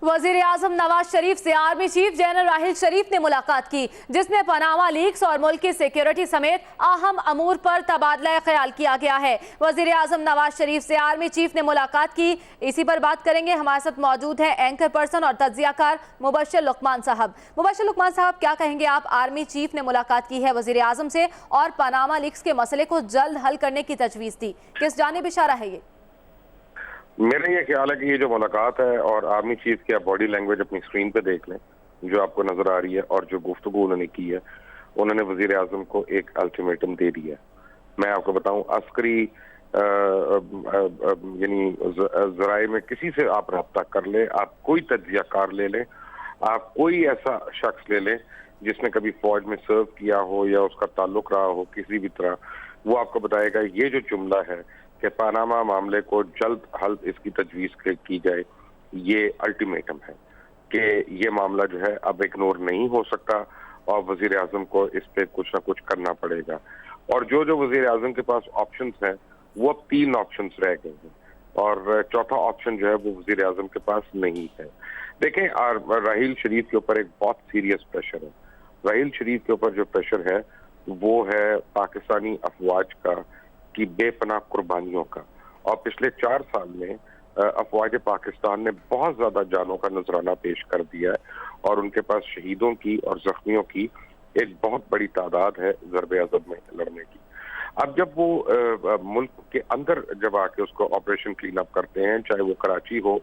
वज़ीर आज़म नवाज शरीफ से army chief general Rahil शरीफ ने मुलाकात की, जिसमें पनामा लीक्स और मुल्क की सिक्योरिटी समेत अहम अमूर पर तबादला ख्याल किया गया है। वज़ीर आज़म नवाज शरीफ से आर्मी चीफ ने मुलाकात की, इसी पर बात करेंगे। हमारे साथ मौजूद है एंकर पर्सन और तज्जियाकार मुबश्शिर लुकमान साहब। मुबश्शिर लुकमान साहब, क्या कहेंगे आप? आर्मी चीफ ने मुलाकात की है वज़ीर आज़म से और पनामा लीक्स के मसले को जल्द हल करने की तजवीज़ दी, किस जानिब इशारा है ये? मेरा ये ख्याल है कि ये जो मुलाकात है और आर्मी चीफ की आप बॉडी लैंग्वेज अपनी स्क्रीन पे देख लें जो आपको नजर आ रही है, और जो गुफ्तगू उन्होंने की है, उन्होंने वजीर आजम को एक अल्टीमेटम दे दिया। मैं आपको बताऊं, अस्करी यानी जराए में किसी से आप रब्ता कर ले, आप कोई तज्जियाकार ले लें, आप कोई ऐसा शख्स ले लें जिसने कभी फौज में सर्व किया हो या उसका ताल्लुक रहा हो किसी भी तरह, वो आपको बताएगा ये जो जुमला है कि पनामा मामले को जल्द हल इसकी तजवीज़ की जाए, ये अल्टीमेटम है कि ये मामला जो है अब इग्नोर नहीं हो सकता और वजीर आजम को इस पे कुछ ना कुछ करना पड़ेगा। और जो जो वजीर आजम के पास ऑप्शंस हैं वो अब 3 ऑप्शंस रह गए हैं और चौथा ऑप्शन जो है वो वजीर आजम के पास नहीं है। देखें, राहिल शरीफ के ऊपर एक बहुत सीरियस प्रेशर है। राहिल शरीफ के ऊपर जो प्रेशर है वो है पाकिस्तानी अफवाज का की बेपनाह कुर्बानियों का, और पिछले 4 साल में अफवाज पाकिस्तान ने बहुत ज्यादा जानों का नजराना पेश कर दिया है और उनके पास शहीदों की और जख्मियों की एक बहुत बड़ी तादाद है ज़रबे अज़ब में लड़ने की। अब जब वो मुल्क के अंदर जब आके उसको ऑपरेशन क्लीन अप करते हैं, चाहे वो कराची हो,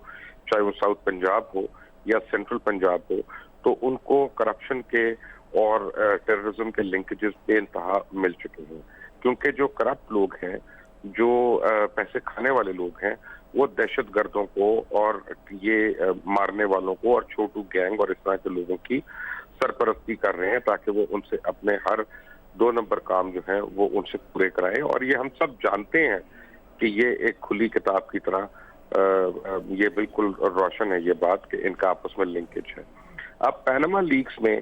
चाहे वो साउथ पंजाब हो या सेंट्रल पंजाब हो, तो उनको करप्शन के और टेररिज्म के लिंकेजेस बेइंतहा मिल चुके हैं, क्योंकि जो करप्ट लोग हैं, जो पैसे खाने वाले लोग हैं, वो दहशत गर्दों को और ये मारने वालों को और छोटू गैंग और इस तरह के लोगों की सरपरस्ती कर रहे हैं ताकि वो उनसे अपने हर 2 नंबर काम जो हैं वो उनसे पूरे कराएं। और ये हम सब जानते हैं कि ये एक खुली किताब की तरह ये बिल्कुल रोशन है ये बात कि इनका आपस में लिंकेज है। अब पनामा लीक्स में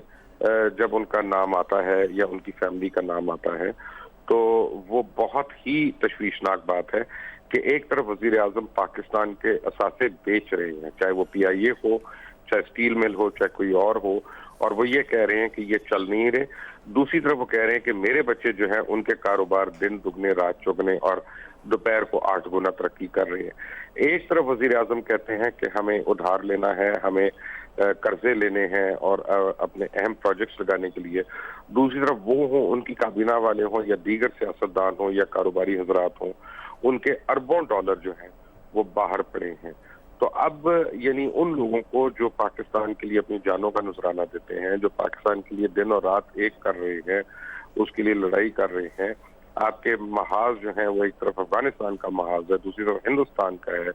जब उनका नाम आता है या उनकी फैमिली का नाम आता है तो वो बहुत ही तशवीशनाक बात है कि एक तरफ वजीर आजम पाकिस्तान के असासे बेच रहे हैं, चाहे वो PIA हो, चाहे स्टील मिल हो, चाहे कोई और हो, और वो ये कह रहे हैं कि ये चल नहीं रहे। दूसरी तरफ वो कह रहे हैं कि मेरे बच्चे जो हैं उनके कारोबार दिन दुगने रात चौगने और दोपहर को 8 गुना तरक्की कर रहे हैं। एक तरफ वजीर आजम कहते हैं कि हमें उधार लेना है, हमें कर्जे लेने हैं और अपने अहम प्रोजेक्ट्स लगाने के लिए, दूसरी तरफ वो हो, उनकी काबीना वाले हों या दीगर सियासतदान हों या कारोबारी हजरात हों, उनके अरबों डॉलर जो हैं वो बाहर पड़े हैं। तो अब यानी उन लोगों को जो पाकिस्तान के लिए अपनी जानों का नजराना देते हैं, जो पाकिस्तान के लिए दिन और रात एक कर रहे हैं, उसके लिए लड़ाई कर रहे हैं, आपके महाज जो हैं वो एक तरफ अफगानिस्तान का महाज है, दूसरी तरफ हिंदुस्तान का है,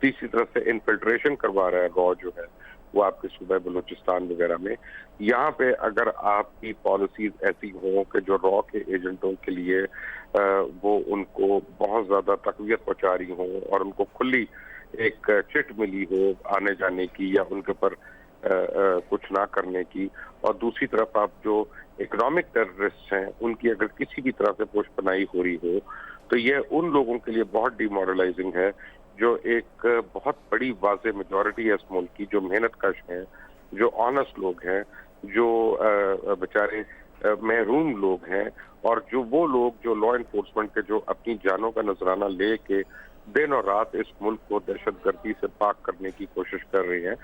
तीसरी तरफ से इन्फिल्ट्रेशन करवा रहा है रॉ जो है वो आपके सूबे बलूचिस्तान वगैरह में। यहाँ पे अगर आपकी पॉलिसीज ऐसी हों कि जो रॉ के एजेंटों के लिए वो उनको बहुत ज्यादा तकवीत पहुंचा रही हों और उनको खुली एक चिट मिली हो आने जाने की या उनके ऊपर कुछ ना करने की, और दूसरी तरफ आप जो इकोनॉमिक टेररिस्ट हैं उनकी अगर किसी भी तरह से पोशपनाही हो रही हो, तो ये उन लोगों के लिए बहुत डिमोरलाइजिंग है जो एक बहुत बड़ी वाज़े मेजॉरिटी है इस मुल्क की, जो मेहनत कश हैं, जो ऑनेस्ट लोग हैं, जो बेचारे महरूम लोग हैं, और जो वो लोग जो लॉ इन्फोर्समेंट के जो अपनी जानों का नजराना ले के दिन और रात इस मुल्क को दहशत गर्दी से पाक करने की कोशिश कर रहे हैं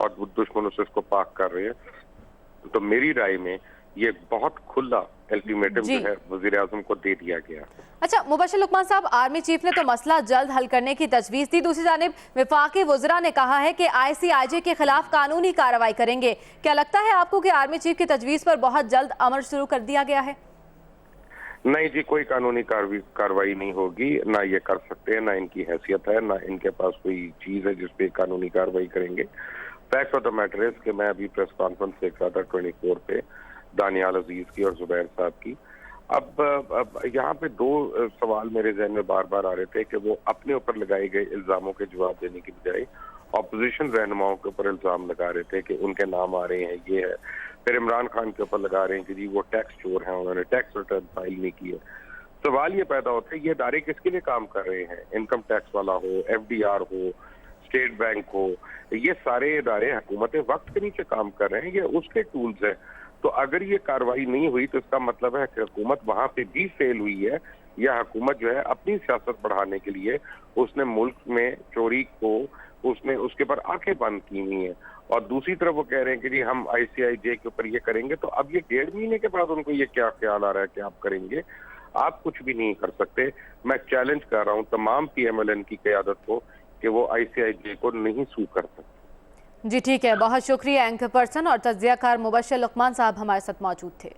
और दुश्मनों से इसको पाक कर रहे हैं। तो मेरी राय में ये बहुत खुला अल्टीमेटम जो है वजीर आजम को दे दिया गया। अच्छा मुबश्शिर लुकमान साहब, आर्मी चीफ ने तो मसला जल्द हल करने की तजवीज़ दी, दूसरी जानिब वफाकी वज़रा ने कहा है कि ICIJ के खिलाफ कानूनी कार्रवाई करेंगे। क्या लगता है आपको कि आर्मी चीफ की तजवीज़ पर बहुत जल्द अमल शुरू कर दिया गया है? नहीं जी, कोई कानूनी कार्रवाई नहीं होगी, ना ये कर सकते हैं, ना इनकी हैसियत है, ना इनके पास कोई चीज है जिसपे कानूनी कार्रवाई करेंगे। Fact of the matter is कि मैं अभी प्रेस कॉन्फ्रेंस देख रहा था 24 पे दानियाल अजीज की और जुबैर साहब की। अब यहाँ पे 2 सवाल मेरे जहन में बार बार आ रहे थे कि वो अपने ऊपर लगाए गए इल्जामों के जवाब देने की बजाय ऑपोजिशन रहनुमाओं के ऊपर इल्जाम लगा रहे थे कि उनके नाम आ रहे हैं, ये है। फिर इमरान खान के ऊपर लगा रहे हैं कि जी वो टैक्स चोर हैं, उन्होंने टैक्स रिटर्न फाइल नहीं की है। सवाल ये पैदा होता है ये इदारे किसके लिए काम कर रहे हैं? इनकम टैक्स वाला हो, FDR हो, स्टेट बैंक हो, ये सारे इदारे हुकूमत वक्त के नीचे काम कर रहे हैं, ये उसके टूल्स हैं। तो अगर ये कार्रवाई नहीं हुई तो इसका मतलब है कि हुकूमत वहां पे भी फेल हुई है, या हुकूमत जो है अपनी सियासत बढ़ाने के लिए उसने मुल्क में चोरी को उसने उसके ऊपर आंखें बंद की हुई हैं। और दूसरी तरफ वो कह रहे हैं कि जी हम ICIJ के ऊपर ये करेंगे, तो अब ये 1.5 महीने के बाद उनको ये क्या ख्याल आ रहा है कि आप करेंगे? आप कुछ भी नहीं कर सकते। मैं चैलेंज कर रहा हूँ तमाम PMLN की क़यादत को कि वो ICIJ को नहीं सू कर सकते। जी ठीक है, बहुत शुक्रिया। एंकर पर्सन और तज्जियाकार मुबश्शिर लुकमान साहब हमारे साथ मौजूद थे।